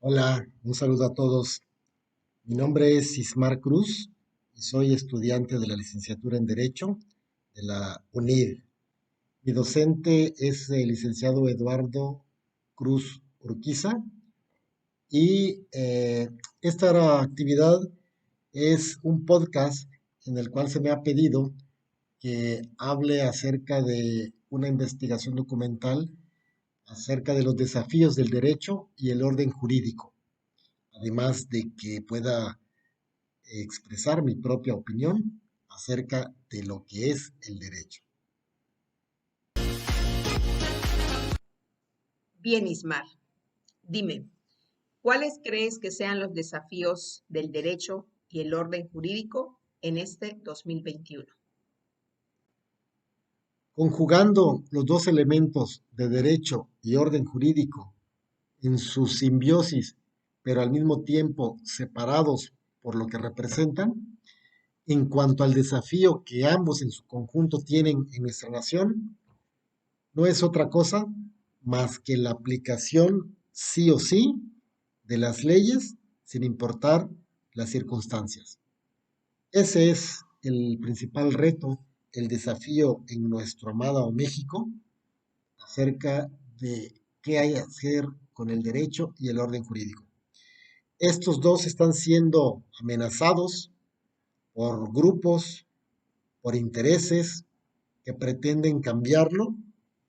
Hola, un saludo a todos. Mi nombre es Ismar Cruz y soy estudiante de la licenciatura en Derecho de la UNID. Mi docente es el licenciado Eduardo Cruz Urquiza y esta actividad es un podcast en el cual se me ha pedido que hable acerca de una investigación documental acerca de los desafíos del derecho y el orden jurídico, además de que pueda expresar mi propia opinión acerca de lo que es el derecho. Bien, Ismar, dime, ¿cuáles crees que sean los desafíos del derecho y el orden jurídico en este 2021? Conjugando los dos elementos de derecho y orden jurídico en su simbiosis, pero al mismo tiempo separados por lo que representan, en cuanto al desafío que ambos en su conjunto tienen en nuestra nación, no es otra cosa más que la aplicación sí o sí de las leyes sin importar las circunstancias. Ese es el principal reto, el desafío en nuestro amado México acerca de qué hay que hacer con el derecho y el orden jurídico. Estos dos están siendo amenazados por grupos, por intereses que pretenden cambiarlo,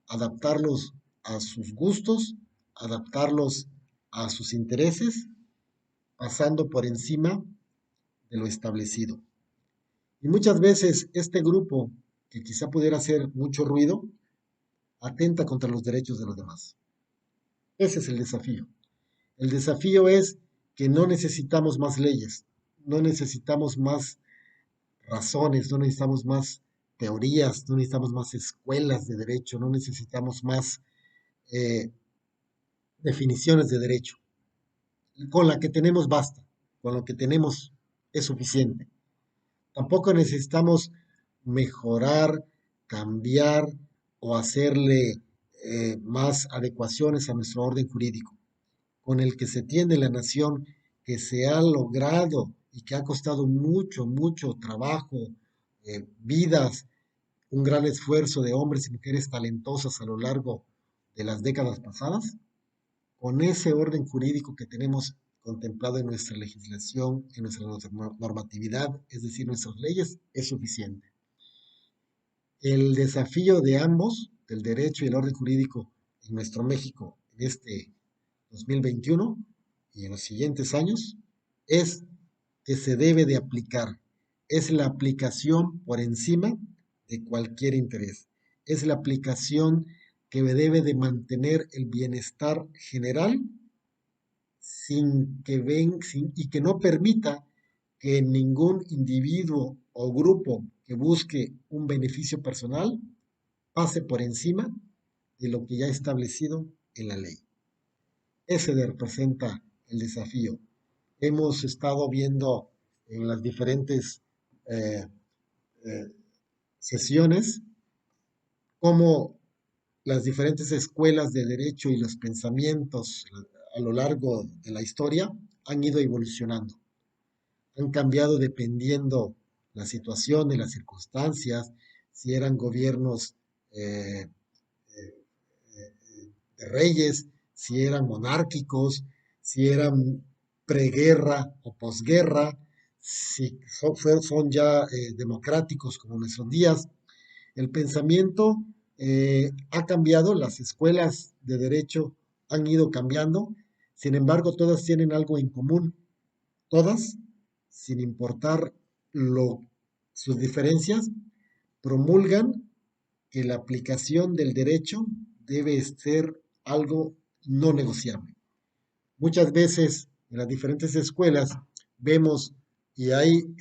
adaptarlos a sus gustos, adaptarlos a sus intereses, pasando por encima de lo establecido. Y muchas veces este grupo, que quizá pudiera hacer mucho ruido, atenta contra los derechos de los demás. Ese es el desafío. El desafío es que no necesitamos más leyes, no necesitamos más razones, no necesitamos más teorías, no necesitamos más escuelas de derecho, no necesitamos más eh, definiciones de derecho. Con la que tenemos basta, con lo que tenemos es suficiente. Tampoco necesitamos mejorar, cambiar o hacerle más adecuaciones a nuestro orden jurídico, con el que se tiene la nación, que se ha logrado y que ha costado mucho, mucho trabajo, vidas, un gran esfuerzo de hombres y mujeres talentosos a lo largo de las décadas pasadas. Con ese orden jurídico que tenemos contemplado en nuestra legislación, en nuestra normatividad, es decir, nuestras leyes, es suficiente. El desafío de ambos, del derecho y el orden jurídico en nuestro México en este 2021 y en los siguientes años, es que se debe de aplicar. Es la aplicación por encima de cualquier interés. Es la aplicación que debe de mantener el bienestar general y que no permita que ningún individuo o grupo que busque un beneficio personal pase por encima de lo que ya ha establecido en la ley. Ese representa el desafío. Hemos estado viendo en las diferentes eh, eh, sesiones cómo las diferentes escuelas de derecho y los pensamientos a lo largo de la historia han ido evolucionando, han cambiado dependiendo la situación y las circunstancias, si eran gobiernos eh, eh, de reyes, si eran monárquicos, si eran preguerra o posguerra, si son ya democráticos como nuestros días. El pensamiento ha cambiado, las escuelas de derecho han ido cambiando, sin embargo, todas tienen algo en común, todas, sin importar lo, sus diferencias, promulgan que la aplicación del derecho debe ser algo no negociable. Muchas veces en las diferentes escuelas vemos y hay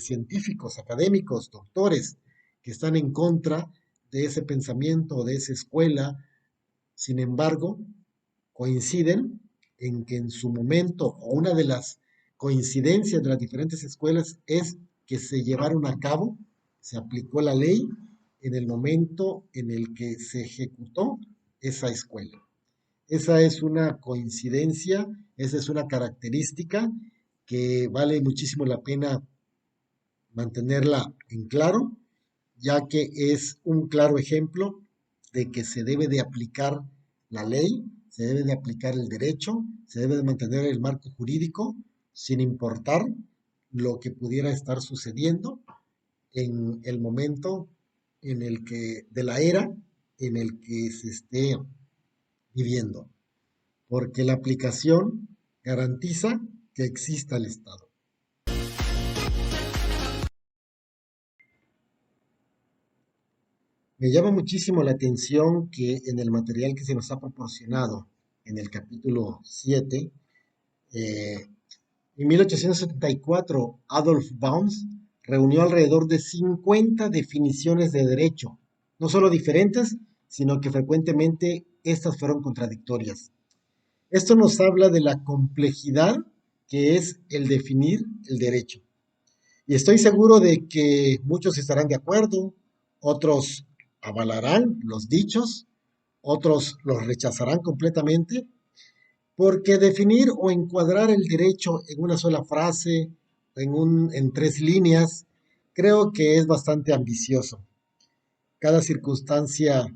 científicos, académicos, doctores que están en contra de ese pensamiento, de esa escuela. Sin embargo, coinciden en que en su momento, o una de las coincidencias de las diferentes escuelas es que se llevaron a cabo, se aplicó la ley en el momento en el que se ejecutó esa escuela. Esa es una coincidencia, esa es una característica que vale muchísimo la pena mantenerla en claro, ya que es un claro ejemplo de que se debe de aplicar la ley, se debe de aplicar el derecho, se debe de mantener el marco jurídico sin importar lo que pudiera estar sucediendo en el momento en el que, de la era en el que se esté viviendo, porque la aplicación garantiza que exista el Estado. Me llama muchísimo la atención que en el material que se nos ha proporcionado en el capítulo 7, eh, en 1874, Adolf Baums reunió alrededor de 50 definiciones de derecho, no solo diferentes, sino que frecuentemente estas fueron contradictorias. Esto nos habla de la complejidad que es el definir el derecho. Y estoy seguro de que muchos estarán de acuerdo, otros avalarán los dichos, otros los rechazarán completamente, porque definir o encuadrar el derecho en una sola frase, en tres líneas, creo que es bastante ambicioso. Cada circunstancia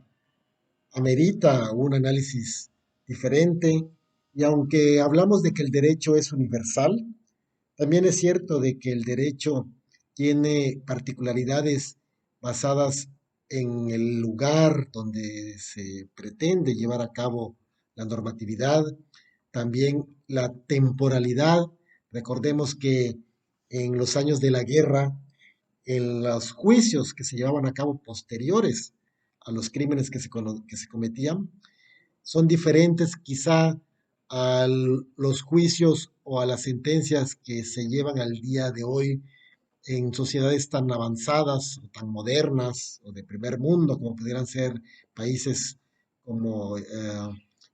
amerita un análisis diferente y aunque hablamos de que el derecho es universal, también es cierto de que el derecho tiene particularidades basadas en el lugar donde se pretende llevar a cabo la normatividad, también la temporalidad. Recordemos que en los años de la guerra, en los juicios que se llevaban a cabo posteriores a los crímenes que se cometían, son diferentes quizá a los juicios o a las sentencias que se llevan al día de hoy en sociedades tan avanzadas o tan modernas o de primer mundo como pudieran ser países como,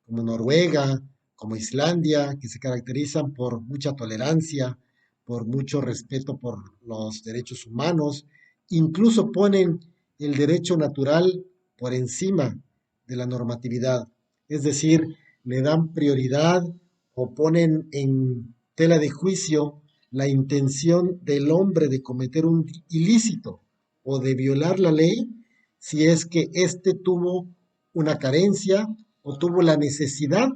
como Noruega, como Islandia, que se caracterizan por mucha tolerancia, por mucho respeto por los derechos humanos, incluso ponen el derecho natural por encima de la normatividad, es decir, le dan prioridad o ponen en tela de juicio la intención del hombre de cometer un ilícito o de violar la ley si es que éste tuvo una carencia o tuvo la necesidad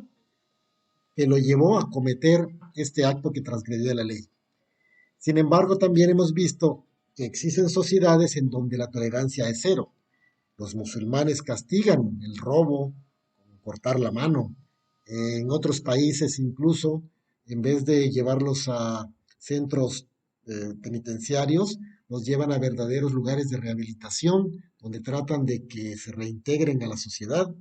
que lo llevó a cometer este acto que transgredió la ley. Sin embargo, también hemos visto que existen sociedades en donde la tolerancia es cero. Los musulmanes castigan el robo, cortar la mano. En otros países incluso, en vez de llevarlos a centros penitenciarios, los llevan a verdaderos lugares de rehabilitación, donde tratan de que se reintegren a la sociedad.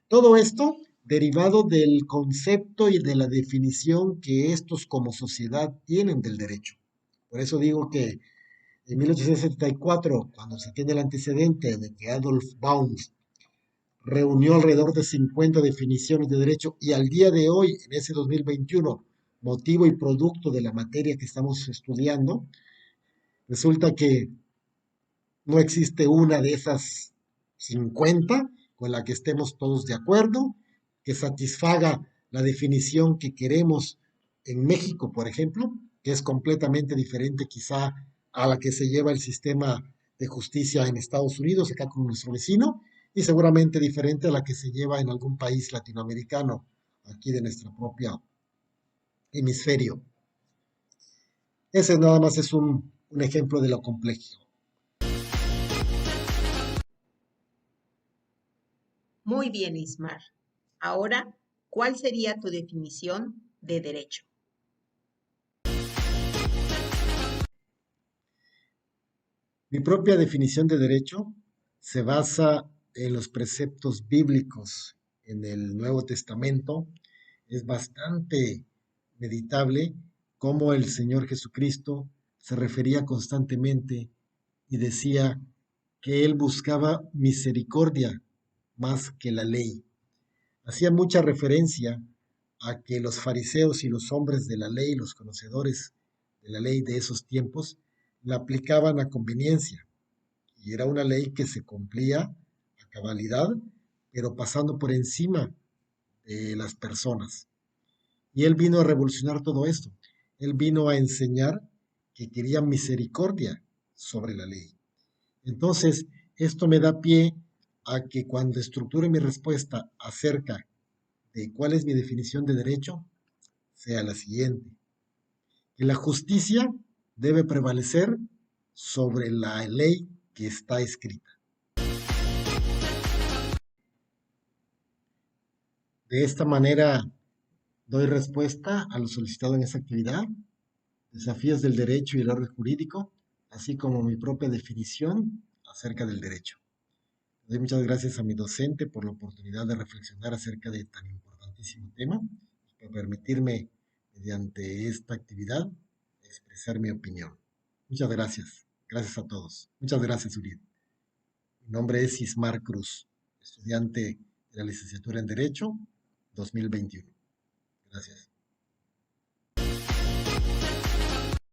Todo esto derivado del concepto y de la definición que estos como sociedad tienen del derecho. Por eso digo que en 1874, cuando se tiene el antecedente de que Adolf Baums reunió alrededor de 50 definiciones de derecho y al día de hoy, en ese 2021, motivo y producto de la materia que estamos estudiando, resulta que no existe una de esas 50 con la que estemos todos de acuerdo, que satisfaga la definición que queremos en México, por ejemplo, que es completamente diferente quizá a la que se lleva el sistema de justicia en Estados Unidos, acá con nuestro vecino, y seguramente diferente a la que se lleva en algún país latinoamericano, aquí de nuestro propio hemisferio. Ese nada más es un ejemplo de lo complejo. Muy bien, Ismar. Ahora, ¿cuál sería tu definición de derecho? Mi propia definición de derecho se basa en los preceptos bíblicos en el Nuevo Testamento. Es bastante meditable cómo el Señor Jesucristo se refería constantemente y decía que Él buscaba misericordia más que la ley. Hacía mucha referencia a que los fariseos y los hombres de la ley, los conocedores de la ley de esos tiempos, la aplicaban a conveniencia y era una ley que se cumplía a cabalidad, pero pasando por encima de las personas. Y él vino a revolucionar todo esto. Él vino a enseñar que quería misericordia sobre la ley. Entonces, esto me da pie a que cuando estructure mi respuesta acerca de cuál es mi definición de derecho, sea la siguiente: que la justicia debe prevalecer sobre la ley que está escrita. De esta manera doy respuesta a lo solicitado en esta actividad, desafíos del derecho y el orden jurídico, así como mi propia definición acerca del derecho. Doy muchas gracias a mi docente por la oportunidad de reflexionar acerca de tan importantísimo tema y por permitirme, mediante esta actividad, expresar mi opinión. Muchas gracias. Gracias a todos. Muchas gracias, Uriel. Mi nombre es Ismar Cruz, estudiante de la licenciatura en Derecho 2021.